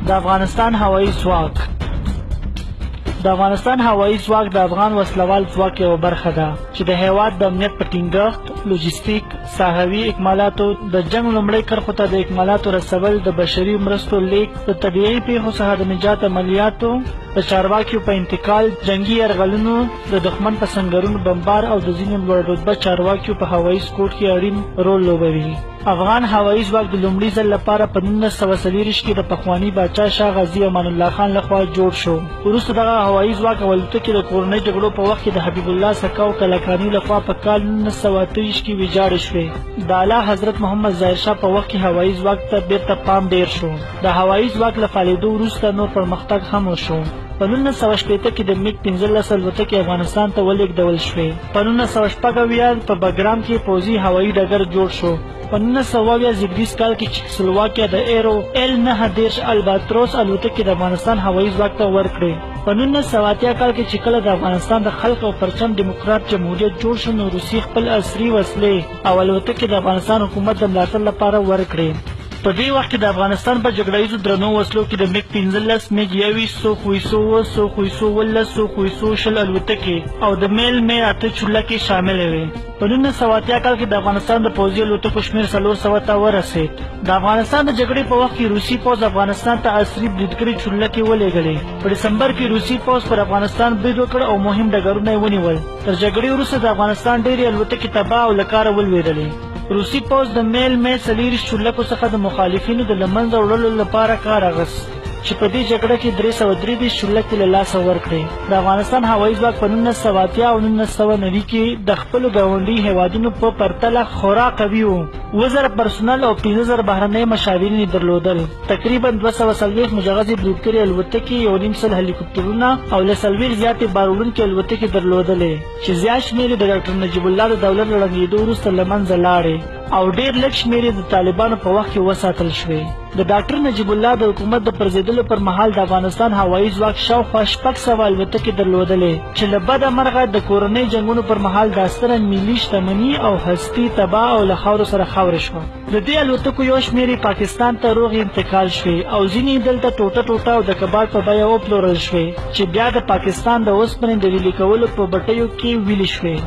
د افغانستان هوایي ځواک. د افغانستان هوایي ځواک د افغان وسلوال ځواک یوه برخه ده چې د هیواد د امنیت په ټینګښت، لوجستیک، ساحوي اکمالاتو، د جنګ لومړۍ کرښو ته د اکمالاتو رسول، د بشري مرستو لیږد، د طبیعي پیښو څخه د نجات عملیاتو، د چارواکیو په انتقال، جنګي یرغلونو، د دښمن په سنګرونو بمبار او د ځینو لوړ رتبه چارواکیو په هوایي سکوټ کې اړین رول لوبوي. افغان هوایي ځواک د لومړي ځل لپاره په 1940 کې د پخواني باچا شاه غازي امان الله خان لخوا جوړ شو. وروسته دغه هوایي ځواک او الوتکې د کورنۍ جګړو په وخت کې د حبیب الله سکاو کلکاني لخوا په کال 1928 کې ویجاړې شوې. د اعلی حضرت محمد ظاهر شاه په وخت کې هوایي ځواک ته بیرته پام ډیر شو. د هوایي ځواک له فعالېدو وروسته نور پرمختګ هم وشو. په 1960 کې د میګ 15 الوتکې افغانستان ته ولېږدول شوې. په 1960 په بګرام کې پوځي هوایي ډګر جوړ شو. په 1970 زیږدیز کال کې چیکسلواکیا د ایرو L-9 الباتروس الوتکې د افغانستان هوایي ځواک ته ورکړې. په 1980 کال کې چې کله د افغانستان د خلق او پرچم ډیموکرات جمهوریت جوړ شو، نو روسیې خپل عصري وسلې او الوتکې د افغانستان حکومت د ملاتړ لپاره ورکړې. په دې وخت کې د افغانستان په جګړهیزو درنو وسلو کې د میګ 15 میګ 21 سوخویسو 20 الوتکې او د میل می 8 چورلکې شاملې وې. په 1980 کال کې د افغانستان د پوځي الوتکو شمېر 400 ته ورسېد. د افغانستان د جګړې په وخت کې روسي پوځ افغانستان ته عصري بریدګرې چورلکې ولېږلې. په ډسمبر کې روسي پوځ پر افغانستان برید وکړ او مهم ډګرونه یې ونیول. تر جګړې وروسته د افغانستان ډېرې الوتکې تباه او له کاره ولوېدلې. روسي پوځ د میل می 40 چورلکو څخه د مخالفینو د له منځه وړلو لپاره کار اخیست چې په دې جګړه کې 333 چورلکې له لاسه ورکړې. د افغانستان هوایي ځواک په 1980 او 1990 کې د خپلو ګاونډي هیوادونو په پرتله خورا قوي و. 2000 پرسونل او 15000 بهرنۍ مشاورین یې درلودل. تقریبا 240 مجهزې بریدګرې الوتکې، 1.5 هلیکوپټرونه او له 40 زیاتې بار وړونکې الوتکې درلودلې چې زیات شمېر د ډاکټر نجیب الله د دولت له ړنګېدو وروسته له منځه لاړې او ډېر لږ شمېر د طالبانو په وخت کې وساتل شوې. د ډاکټر نجیب الله د حکومت د پرځېدلو پر مهال د افغانستان هوایي ځواک شاوخوا 600 الوتکې درلودلې چې له بده مرغه د کورنۍ جنګونو پر مهال دا ستره ملي شتمني او هستي تباه او له خاورو سره خاورې شوه. د دې الوتکو یو شمېر پاکستان ته روغې انتقال شوې او ځینې دلته ټوټه او د کباړ په بیه وپلورل شوې چې بیا د پاکستان د اوسپنې د ویلي کولو په بټیو کې ویلې شوې.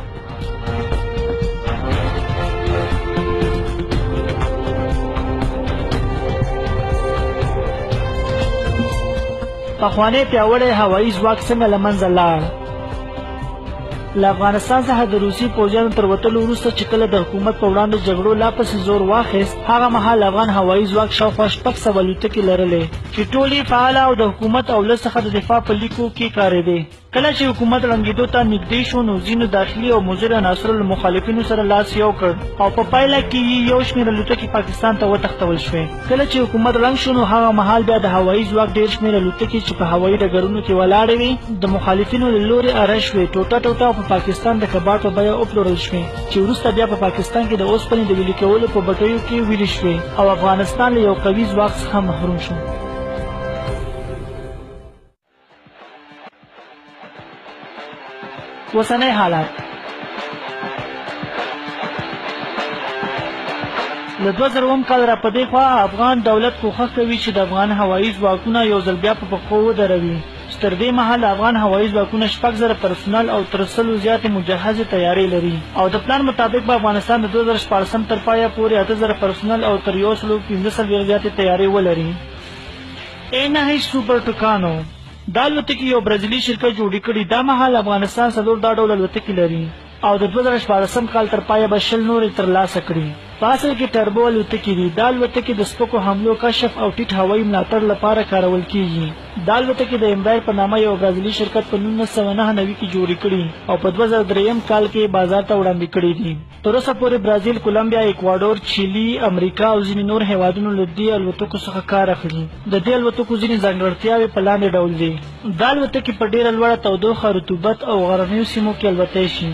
پخوانی پیاوړی هوایي ځواک څنګه له منځه لاړ؟ له افغانستان څخه د روسي پوځیانو تر وتلو وروسته چې کله د حکومت په وړاندې جګړو لا پسې زور واخیست، هغه مهال افغان هوایي ځواک شاوخوا 600 الوتکې لرلې چې ټولې فعاله او د حکومت او ولس څخه د دفاع په لیکو کې کارېدې. کله چې حکومت ړنګېدو ته نږدې شو، نو ځینو داخلي او مضر عناصرو له مخالفینو سره لاس یو کړ او په پایله کې یو شمېر الوتکې پاکستان ته وتښتول شوې. کله چې حکومت ړنګ شو، نو هغه مهال بیا د هوایي ځواک ډېر شمېر الوتکې چې په هوایي ډګرونو کې ولاړې وې د مخالفینو له لورې اره شوې، ټوټه او په پاکستان د کباړ په بیه وپلورل شوې چې وروسته بیا په پاکستان کې د اوسپنې د ویلي کولو په بټیو کې ویلې شوې او افغانستان له یو قوي ځواک څخه محروم شو. اوسنی حالات له 2000 کال را پدې خوا افغان دولت کوښښ کوي چې د افغان هوایي ځواکونه یو ځل بیا په پښو ودروي. تر دې مهاله افغان هوایي ځواکونه 6000 پرسونل او تر 100 زیاتې مجهزې تیارې لري او د پلان مطابق به افغانستان د 2014 تر پایه پورې 8000 پرسونل او تر 115 زیاتې تیارې ولري. N9 سوپر ټوکانو دا الوتکې یو برازیلي شرکت جوړې کړي. دا مهال افغانستان 4 دا ډول الوتکې لري او د 2014 کال تر پایه به 20 نورې ترلاسه کړي. په اصل کې ټربو الوتکې دي. دا الوتکې د سپکو حملو کشف او ټیټ هوایي ملاتړ لپاره کارول کیږي. دا الوتکې د امبایر په نامه یو برازیلي شرکت په 1999 کې جوړې کړي او په 2003 کال کې بازار ته وړاندې کړي دي. تر اوسه پورې برازیل، کولمبیا، ایکواډور، چیلي، امریکا او ځینې نور هیوادونو له دې الوتکو څخه کار اخلي. د دې الوتکو ځینې ځانګړتیاوې په لاندې ډول دي. دا الوتکې په ډېره لوړه تودوخه، رطوبت او غرنیو سیمو کې الوتی شي.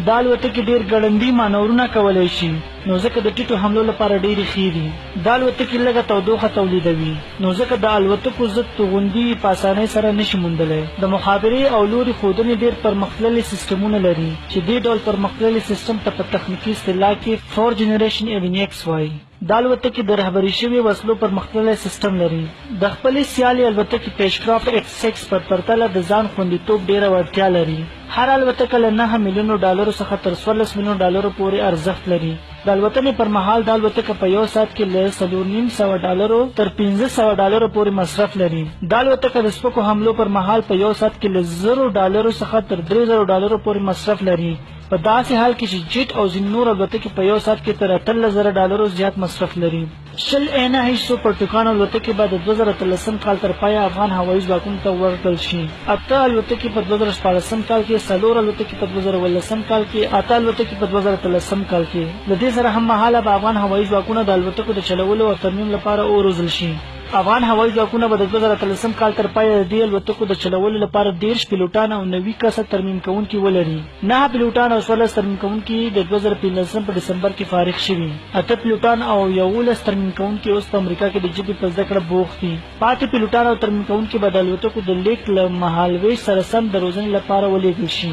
دا الوتکې ډېر ګړندي مانورونه کولی شي، نو ځکه د ټیټو حملو لپاره ډېرې ښې دي. دا الوتکې لږه تودوخه تولیدوي، نو ځکه د الوتکو ضد توغندي په اسانۍ سره نشي موندلی. د مخابرې او لوري ښودنې ډېر پرمختللي سیسټمونه لري چې دې ډول پرمختللي سیسټم ته په تخنیکي اصطلاح کې 4 جنریشن ایوینیکس وایي. دا الوتکې د رهبري شوي وسلو پرمختللی سیستم لري. د خپلې سیالې الوتکې پیشکرافت X6 په پرتله د ځان خوندیتوب ډیره وړتیا لري. هر الوتکه له 9 میلیونو ډالرو څخه تر 14 میلیونو ډالرو پورې ارزښت لري. د الوتنې پر مهال د الوتکه په یو ساعت کې له 4,500 ډالرو تر 1500 ډالرو پورې مصرف لري. د الوتکه د سپکو حملو پر مهال په یو ساعت کې له 0 ډالرو څخه تر 3000 ډالرو پورې مصرف لري. په داسې حال کې چې جیټ او ځینې نور الوتکې په یو ساعت کې تر 18,000 ډالرو زیات مصرف لري. 20 NH پرتګان الوتکې به د 2013 کال تر پایه افغان هوایي ځواکونو ته ورکړل شي. 8 الوتکې په 2014 کال کې، 4 الوتکې په 2018 کال کې، 8 الوتکې په 2013 کال کې. د دې سره هم مهاله به افغان هوایي ځواکونه د الوتکو د چلولو او ترمیم لپاره وروزل شي. افغان هوایي ځواکونه به د 2013 کال تر پایه د دې الوتکو د چلولو لپاره 13 پیلوټان او 90 کسه ترمیم کوونکي ولري. 9 پیلوټان او 14 ترمیم کوونکي د 2015 په ډسمبر کې فارغ شوي. 8 پیلوټان او 11 ترمیم کوونکي اوس په امریکا کې د ژبې په زده کړه بوخت دي. پاتې پیلوټان او ترمیم کوونکي به د الوتکو د لیک له مهالویش سره سم د روزنې لپاره ولېږل شي.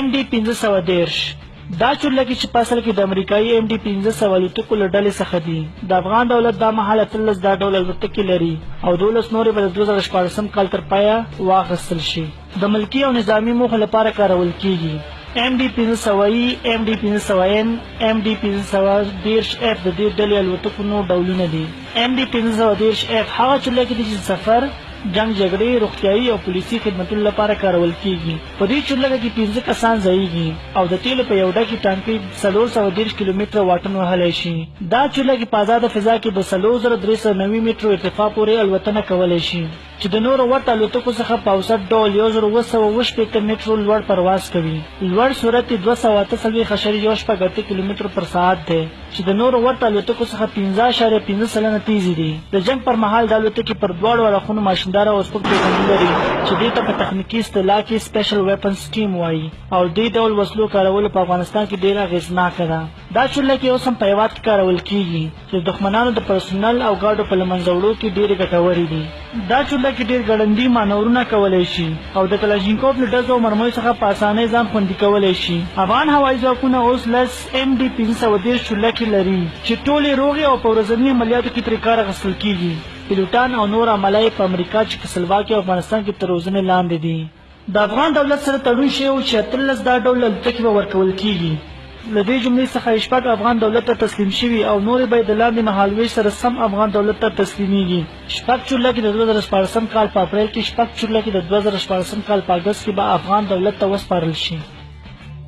MD-513 دا چورلکې چې په اصل کې د امریکایي MD-500 الوتکو له ډلې څخه دي. د افغان دولت دا مهال 13 دا ډول الوتکې لري او 12 نورې به د 2014 کال تر پایه واخیستل شي. د ملکي او نظامي موخو لپاره کارول کیږي. MD-500E، MD-500N، MD-513F د دې ډلې الوتکو نور ډولونه دي. MD-513F هغه چورلکې دي چې سفر، جنگ جګړې، روغتیایي او پولیسي خدمتونو لپاره کارول کیږي. په دې چورلکه کې 15 کسان ځایږي او د تیلو په یو ډکې ټانکۍ 430 کیلومتره واټن وهلی شي. دا چورلکې په آزاده فضا کې د 4390 مترو ارتفاع پورې الوتنه کولی شي چې د نورو ورته الوتکو څخه په اوسط ډول 1960 مترو لوړ پرواز کوي. لوړ سرعت 248.18 کیلومتر پر ساعت دی چې د نورو ورته الوتکو څخه 15.5 سلنه تیزې دي. د جنگ پر مهال د الوتکې پر دواړو اړخونو ماشینداره او سپک توغندي لري چې دې ته په تخنیکي اصطلاح کې سپیشل ویپن سټیم وایي او دې ډول وسلو کارولو په افغانستان کې ډېره اغېزناکه ده. دا چورلکې اوس هم په هېواد کې کارول کیږي چې د دښمنانو د پرسونل او ګاډو په له منځه وړو کې ډېرې ګټورې دي. دا چورلکې ډېر ګړندي مانورونه کولی شي او د کلاشینکوف له ډزو او مرمیو څخه په اسانۍ ځان خوندي کولی شي. افغان هوایي ځواکونه اوس 10 MD-513 چورلکې لري چې ټولې روغې او په ورځني عملیاتو کې ترې کار اخیستل کیږي. پیلوټان او نور عمله یې په امریکا، چکسلواکي او افغانستان کې تر روزنې لاندې دي. د افغان دولت سره تړون شوی و چې 13 دا ډول الوتکې به ورکول کیږي. له دې جملې څخه 6 افغان دولت ته تسلیم شوي او نورې به د لاندې مهالویش سره سم افغان دولت ته تسلیمیږي. 6 چورلکې د 2014 کال په اپریل کې، 6 چورلکې د 2014 کال په اګست کې به افغان دولت ته وسپارل شي.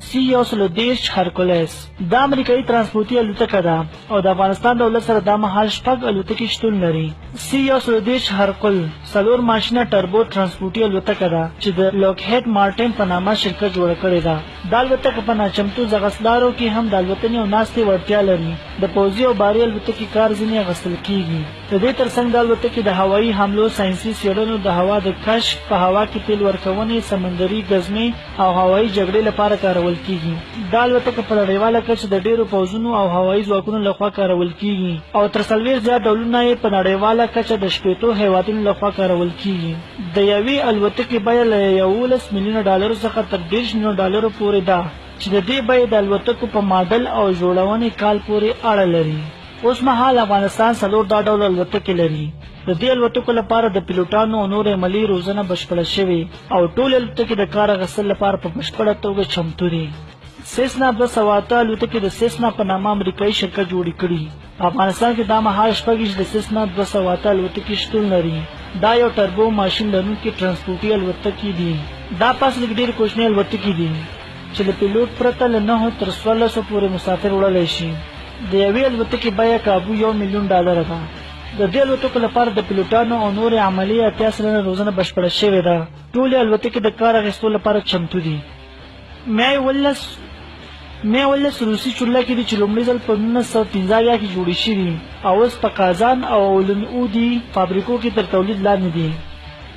C-130 هرکولس دا امریکایي ترانسپورتي الوتکه ده او د افغانستان دولت سره دا مهال 6 الوتکې شتون لري. C-130 هرکل 4 ماشینه ټربو ترانسپورتي الوتکه ده چې د لوکهیډ مارټین په نامه شرکت جوړه کړې ده. دا الوتکه په ناچمتو ځغستلارو کې هم د الوتنې او ناستې وړتیا لري. د پوځي او باري الوتکې کار ځینې اخیستل کیږي. د دې ترڅنګ د الوتکې د هوایي حملو، ساینسي څېړنو، د هوا د کشف، په هوا کې تیل ورکونې، سمندري ګزمې او هوایي جګړې لپاره کارول کیږي. دا الوتکه په نړیواله کچه د ډیرو پوځونو او هوایي ځواکونو لخوا کارول کیږي او تر 40 زیات ډولونه یې په نړیواله کچه د 15 هیوادونو لخوا کارول کیږي. د یوې الوتکې بیه له 11 میلیونه ډالرو څخه تر 10 میلیونه ډالرو پورې ده چې د دې بیه د الوتکو په ماډل او جوړونې کال پورې اړه لري. اوس مهال افغانستان 4 دا ډول الوتکې لري. د دې الوتکو لپاره د پیلوټانو او نور عملي روزنه بشپړه شوې او ټول الوتکې د کار اخیستلو لپاره په بشپړه توګه چمتو دي. سیسنا 208 الوتکې د سیسنا په نامه امریکایي شرکت جوړې کړي. په افغانستان کې دا مهال 6 د سیسنا 208 الوتکې شتون لري. دا یو ټربو ماشین لرونکي ترانسپورتي الوتکې دي. دا پاس لږ ډېرې کوچنۍ الوتکې دي چې له پیلوټ پرته له 9 تر 1400 پورې مسافر وړلی شي. د یوې الوتکې بیه کابو 1 میلیون ډالر ده. د دې الوتکو لپاره د پیلوټانو او نورې عملي 80 سلنه روزنه بشپړه شوې ده. ټولې الوتکې د کار اخیستلو لپاره چمتو دي. مې 19 روسي چورلکې دي چې لومړی ځل په 1915 کې جوړې شوي او اوس په قازان او اولنودي فابریکو کې تر تولید لاندې دي.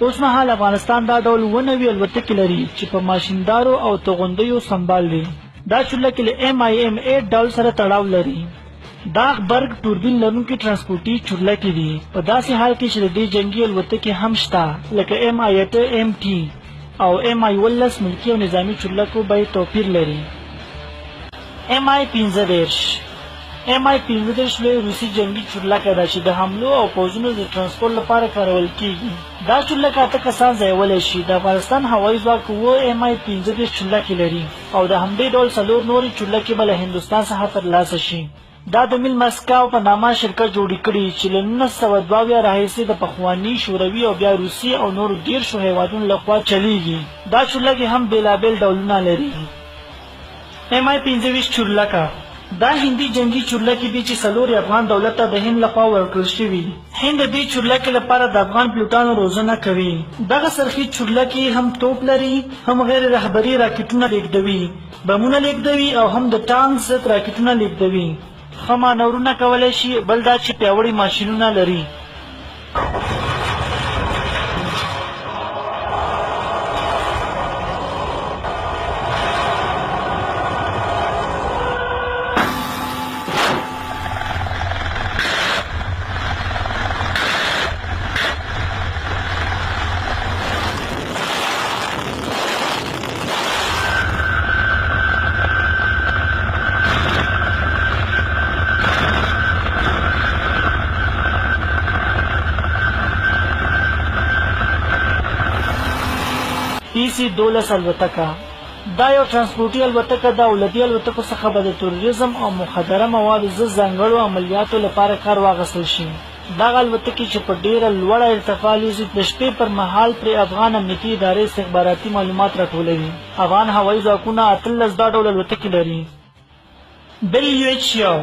اوس مهال افغانستان دا ډول 9 الوتکې لري چې په ماشیندارو او توغندیو سمبال دي. دا چورلکې له MIM-8 ډول سره تړاو لري. دا برګ توربین لرونکي ترانسپورتي چورلکې دي په داسې حال کې چې د دې جنګي الوتکې هم شته لکه MI-8 MT او MI-11 ملکي او نظامي چورلکو به توپیر لري. MI-15 MI-15 لوی روسي جنگي چورلکه ده چې د حملو او پوځونو د ترانسپورت لپاره کارول کیږي. دا چورلکه 8 کسان ځایولی شي. د افغانستان هوایي ځواک 7 MI-15 چورلکې لري او د همدې ډول 4 نورې چورلکې به له هندوستان څخه ترلاسه شي. دا د میل مسکاو په نامه شرکت جوړې کړي چې له 1922 راهیسې د پخواني شوروي او بیا روسي او نورو 13 هیوادونو لخوا چلیږي. دا چورلکې هم بیلابیل ډولونه لري. MI-15 چورلکه دا هندي جنگي چورلکې دي چې 4 افغان دولت ته د هند لخوا ورکړل شوي. هند د دې چورلکې لپاره د افغان پیلوټانو روزنه کوي. دغه سرخي چورلکې هم توپ لري، هم غیر رهبري راکټونه لیږدوي، بمونه لیږدوي او هم د ټانک ضد راکټونه لیږدوي. ښه مانورونه کولی شي. بل دا چې پیاوړي ماشینونه لري. PC-12 الوتکه دا یو ترانسپورټي الوتکه ده او له دې الوتکو څخه به د تروریزم او مخدره موادو ضد ځانګړو عملیاتو لپاره کار واخیستل شي. دغه الوتکې چې په ډیره لوړه ارتفاع الوزي د شپې پر مهال پرې افغان امنیتي ادارې استخباراتي معلومات راټولوي. افغان هوایي ځواکونه 18 دا ډول الوتکې لري. بل UH-1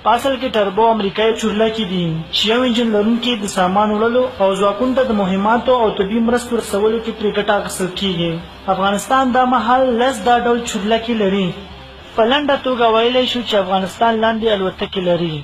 په اصل کې ټربو امریکایي چورلکې دي چې یو انجن لرونکي د سامان وړلو او ځواکونو ته د مهماتو او طبي مرستو رسولو کې پرې ګټه اخیستل کیږي. افغانستان دا مهال 10 دا ډول چورلکې لري. په لنډه توګه ویلی شو چې افغانستان لاندې الوتکې لري.